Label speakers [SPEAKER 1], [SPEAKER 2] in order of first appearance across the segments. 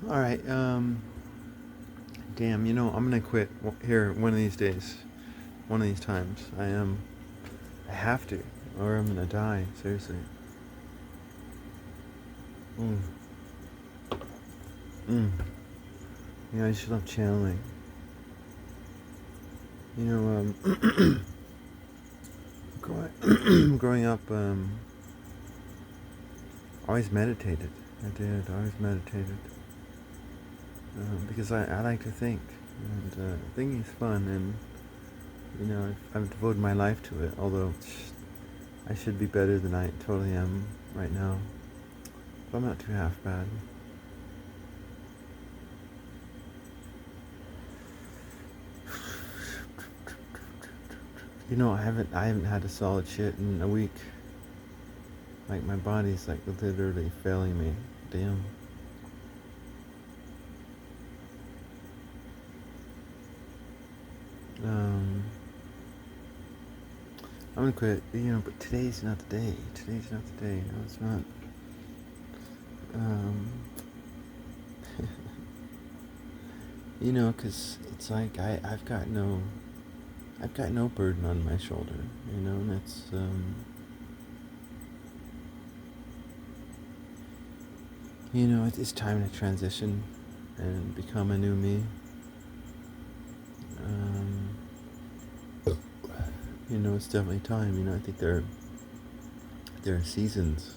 [SPEAKER 1] All right. Damn. I'm gonna quit here one of these days. One of these times. I am. I have to, or I'm gonna die. Seriously. Mm. Mm. I just love channeling. You know, growing up, always meditated. I did. I always meditated because I like to think, and thinking is fun, and I've devoted my life to it. Although I should be better than I totally am right now, but I'm not too half bad. I haven't had a solid shit in a week. Like my body's like literally failing me. Damn. Um, I'm gonna quit. But today's not the day. Today's not the day. No, it's not. Um, 'cause it's like I've got no burden on my shoulder. And it's time to transition and become a new me. Um, it's definitely time. I think there are seasons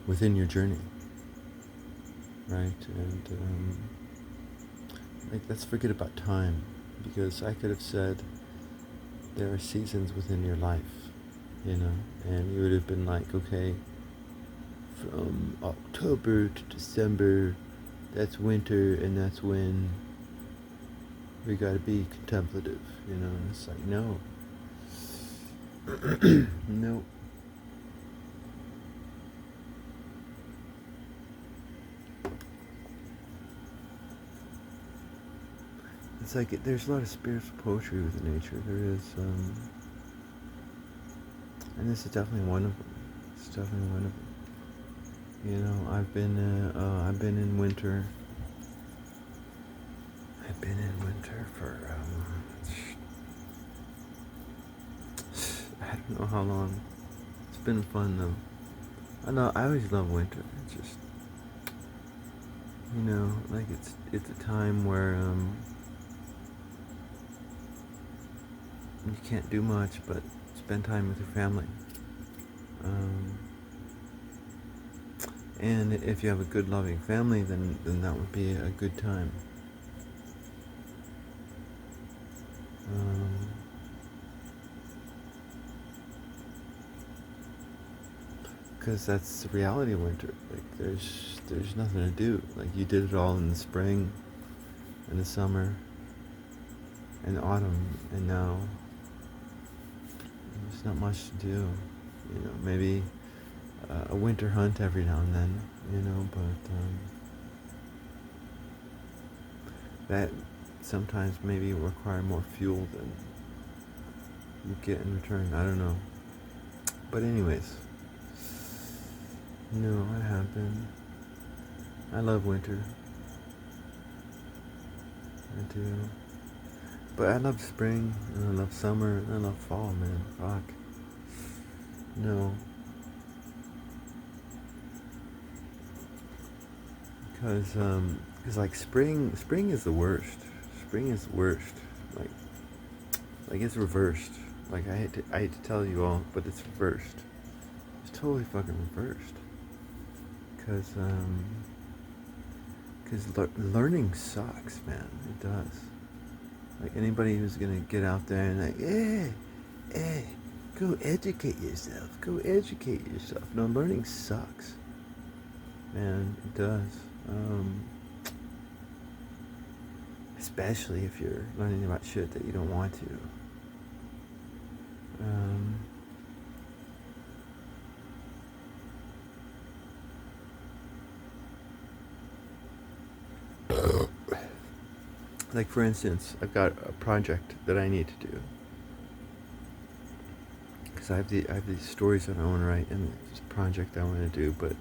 [SPEAKER 1] within your journey, right? And like, let's forget about time, because I could have said there are seasons within your life, and you would have been like, okay, from October to December, that's winter, and that's when we gotta be contemplative, and it's like, no. No. It's like there's a lot of spiritual poetry within nature. There is, and this is definitely one of them. It's definitely one of them. I've been in winter. I've been in winter for I don't know how long. It's been fun though. I know I always love winter. It's just like it's a time where you can't do much but spend time with your family. Um, and if you have a good loving family, then that would be a good time. Um, Because that's the reality of winter. Like there's nothing to do. Like you did it all in the spring, in the summer, in the autumn, and now there's not much to do. Maybe a winter hunt every now and then. But that sometimes maybe will require more fuel than you get in return. I don't know. But anyways, I have been. I love winter. I do. But I love spring, and I love summer, and I love fall, man. Fuck. No. Cause like spring is the worst. Spring is the worst. Like, like it's reversed. Like I hate to tell you all, but it's reversed. It's totally fucking reversed. Cause, learning sucks, man. It does. Like anybody who's gonna get out there and like, hey, go educate yourself. Go educate yourself. No, learning sucks, man. It does. Especially if you're learning about shit that you don't want to. Um, like for instance, I've got a project that I need to do. Because I have these stories that I want to write and this project I want to do, but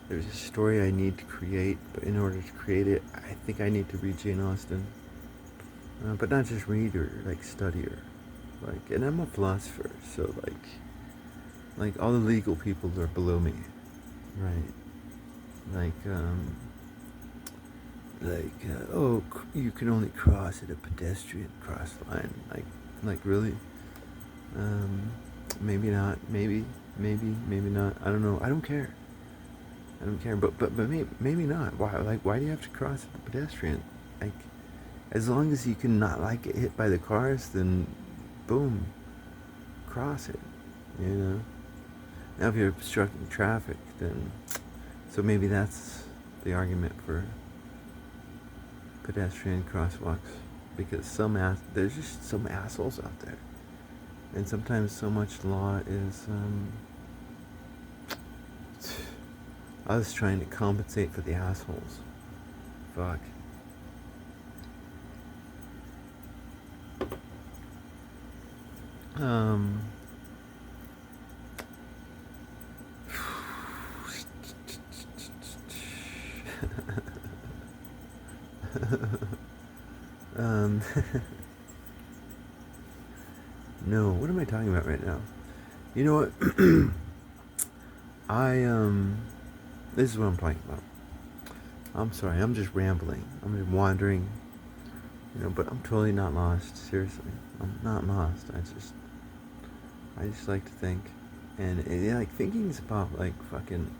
[SPEAKER 1] there's a story I need to create, but in order to create it, I think I need to read Jane Austen. But not just read her, like study her. Like, and I'm a philosopher, so like all the legal people are below me, right? Like, oh, you can only cross at a pedestrian cross line. Like really? Maybe not. Maybe not. I don't know. I don't care. I don't care. But maybe not. Why do you have to cross at the pedestrian? Like, as long as you can not like get hit by the cars, then boom, cross it. You know. Now if you're obstructing traffic, then so maybe that's the argument for pedestrian crosswalks, because there's just some assholes out there, and sometimes so much law is us trying to compensate for the assholes. Fuck. No, what am I talking about right now? You know what? This is what I'm talking about. I'm sorry, I'm just rambling. I'm just wandering, but I'm totally not lost. Seriously, I'm not lost. I just like to think, and yeah, like thinking is about like fucking,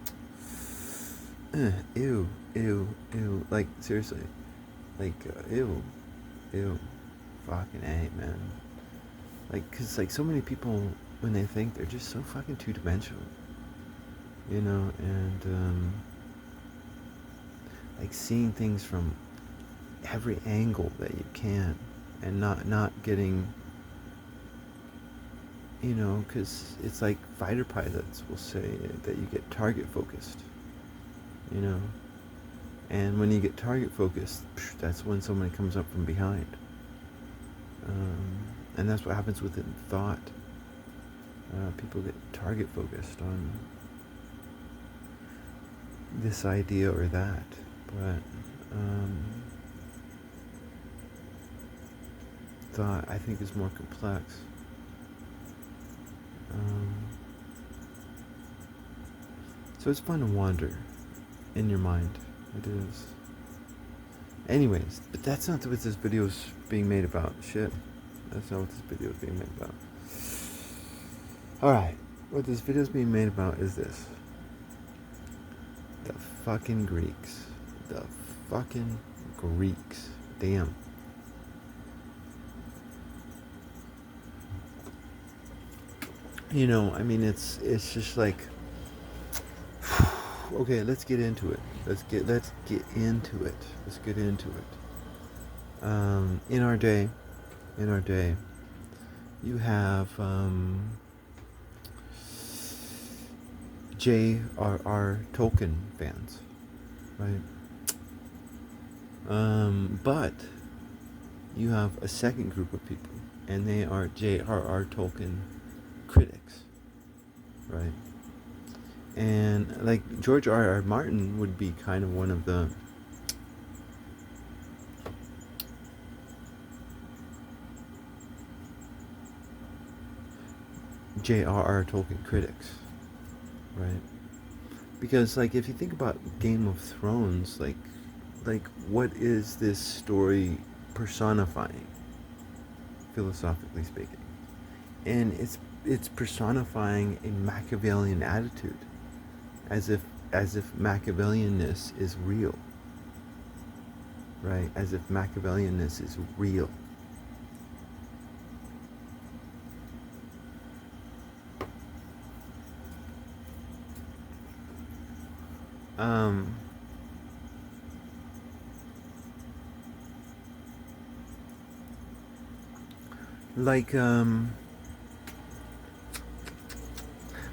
[SPEAKER 1] ew, like seriously, like ew, fucking A, man. Like, cause like so many people when they think they're just so fucking two-dimensional, and like seeing things from every angle that you can, and not getting, because it's like fighter pilots will say that you get target focused, and when you get target focused, that's when someone comes up from behind, and that's what happens within thought. People get target focused on this idea or that, but thought I think is more complex. So it's fun to wander in your mind. It is. Anyways, but that's not what this video is being made about. Shit. That's not what this video is being made about. Alright. What this video is being made about is this. The fucking Greeks. The fucking Greeks. Damn. I mean, it's just like, okay, let's get into it. Let's get into it. Let's get into it. In our day, you have J.R.R. Tolkien fans, right? But you have a second group of people, and they are J.R.R. Tolkien critics, right? And like George R.R. Martin would be kind of one of the J.R.R. Tolkien critics, right? Because like if you think about Game of Thrones, like what is this story personifying, philosophically speaking? And it's personifying a Machiavellian attitude, as if Machiavellianness is real, right? As if Machiavellianness is real.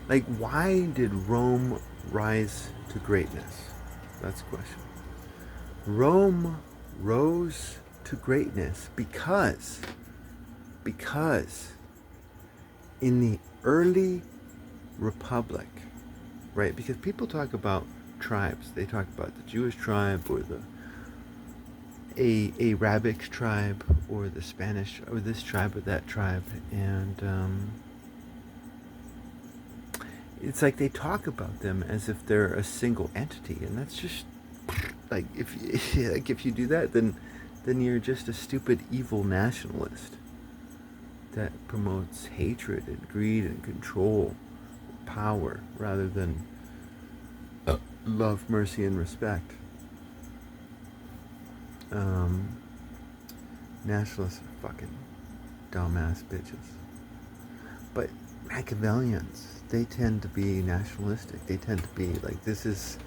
[SPEAKER 1] Like why did Rome rise to greatness? That's the question. Rome rose to greatness because in the early republic, right? Because people talk about tribes. They talk about the Jewish tribe or the Arabic tribe or the Spanish or this tribe or that tribe, and it's like they talk about them as if they're a single entity, and that's just like if you do that, then you're just a stupid evil nationalist that promotes hatred and greed and control, power rather than love, mercy, and respect. Nationalists are fucking dumbass bitches. But Machiavellians, they tend to be nationalistic. They tend to be like, this is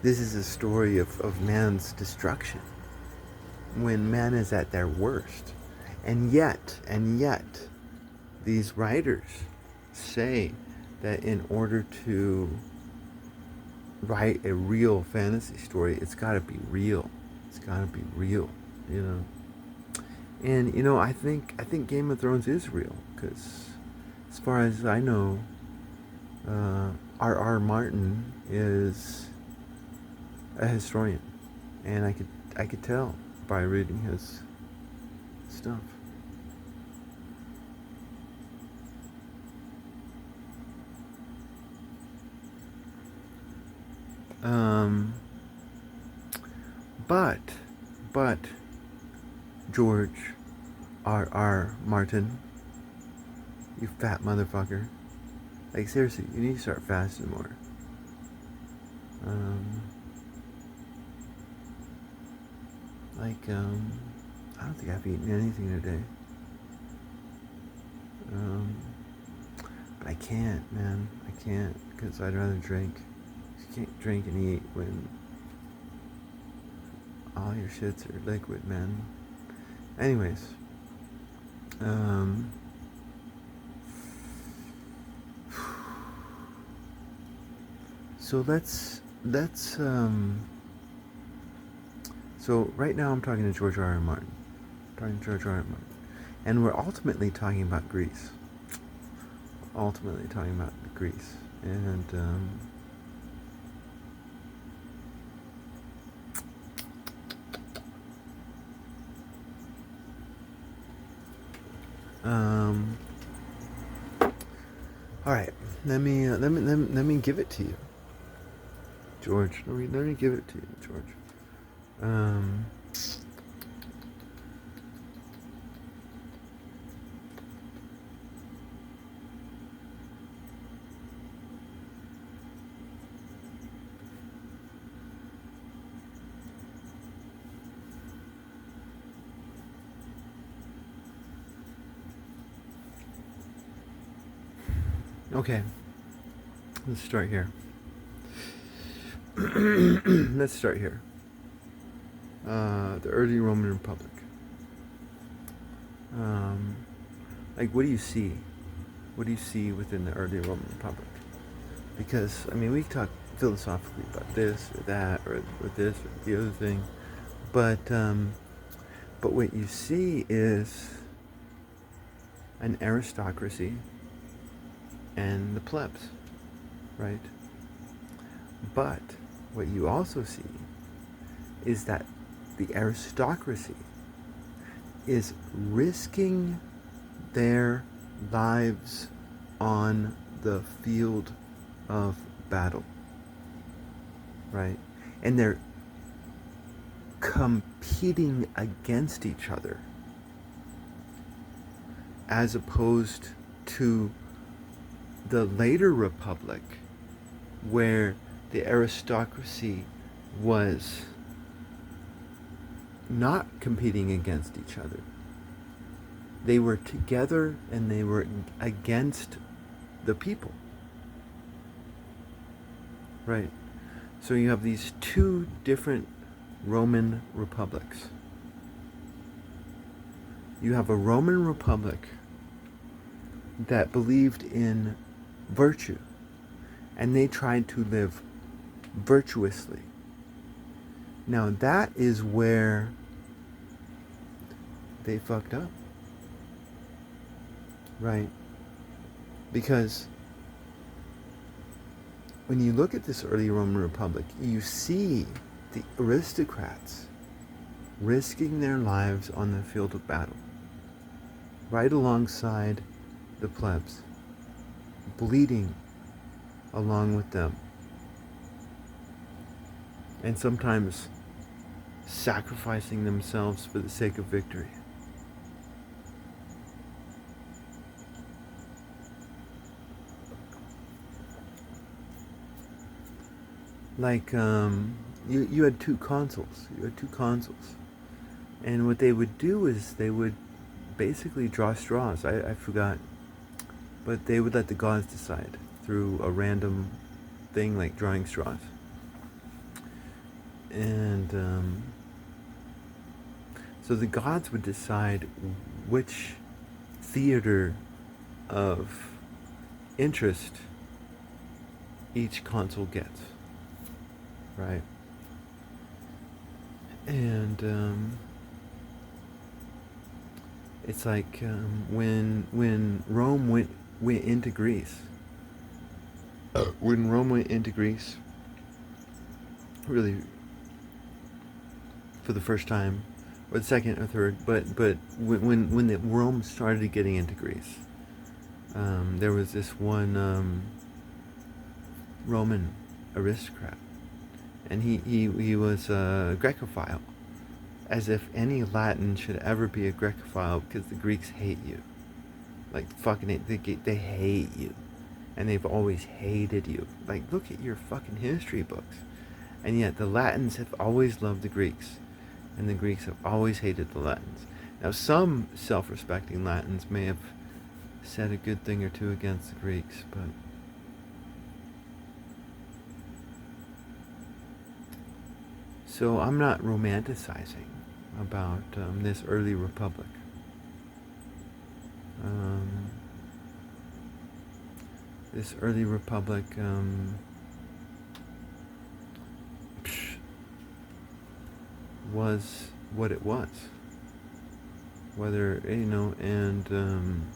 [SPEAKER 1] a story of man's destruction when man is at their worst. And yet, these writers say that in order to write a real fantasy story, it's got to be real. It's got to be real, you know. And you know, I think Game of Thrones is real because, as far as I know, R.R. Martin is a historian, and I could tell by reading his stuff. But George R.R. Martin, you fat motherfucker. Like, seriously, you need to start fasting more. I don't think I've eaten anything today. But I can't, man. I can't, because I'd rather drink. You can't drink and eat when all your shits are liquid, man. Anyways, so so right now I'm talking to George R.R. Martin. And we're ultimately talking about Greece. And all right, let me give it to you, George. Let me give it to you, George. Okay, let's start here. The early Roman Republic. Like, what do you see? What do you see within the early Roman Republic? Because, I mean, we talk philosophically about this or that or this or the other thing, but what you see is an aristocracy and the plebs, right? But what you also see is that the aristocracy is risking their lives on the field of battle, right? And they're competing against each other, as opposed to the later republic, where the aristocracy was not competing against each other. They were together and they were against the people. Right? So you have these two different Roman republics. You have a Roman republic that believed in virtue, and they tried to live virtuously. Now that is where they fucked up, right? Because when you look at this early Roman Republic, you see the aristocrats risking their lives on the field of battle, right alongside the plebs, bleeding along with them, and sometimes sacrificing themselves for the sake of victory. Like, you had two consuls. And what they would do is they would basically draw straws. I forgot. But they would let the gods decide through a random thing like drawing straws. And so the gods would decide which theater of interest each consul gets. Right? And it's like when Rome went into Greece. When Rome went into Greece, really for the first time, or the second or third, but when the Rome started getting into Greece, there was this one Roman aristocrat, and he was a Grecophile, as if any Latin should ever be a Grecophile, because the Greeks hate you, like fucking it, they hate you, and they've always hated you. Like, look at your fucking history books, and yet the Latins have always loved the Greeks, and the Greeks have always hated the Latins. Now, some self-respecting Latins may have said a good thing or two against the Greeks, but so I'm not romanticizing about this early republic. This early republic was what it was. Whether, and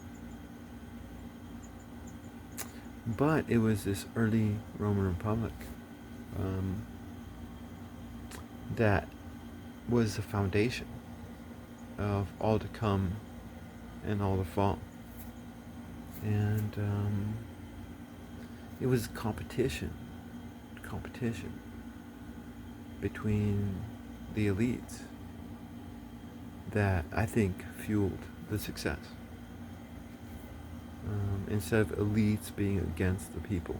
[SPEAKER 1] but it was this early Roman Republic that was the foundation of all to come and all to fall. And it was competition between the elites that I think fueled the success. Instead of elites being against the people.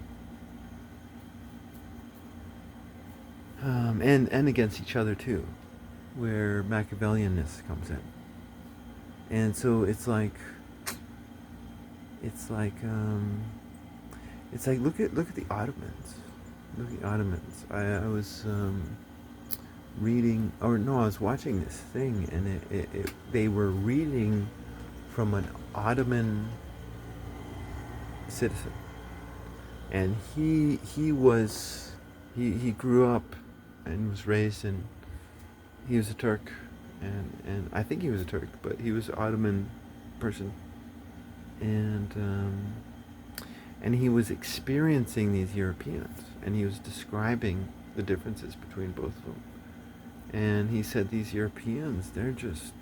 [SPEAKER 1] And against each other too, where Machiavellianness comes in. And so it's like look at the Ottomans. Look at the Ottomans. I was reading, or no, I was watching this thing, and they were reading from an Ottoman citizen, and he grew up and was raised in, he was a Turk, and I think he was a Turk, but he was an Ottoman person, and he was experiencing these Europeans, and he was describing the differences between both of them, and he said these Europeans, they're just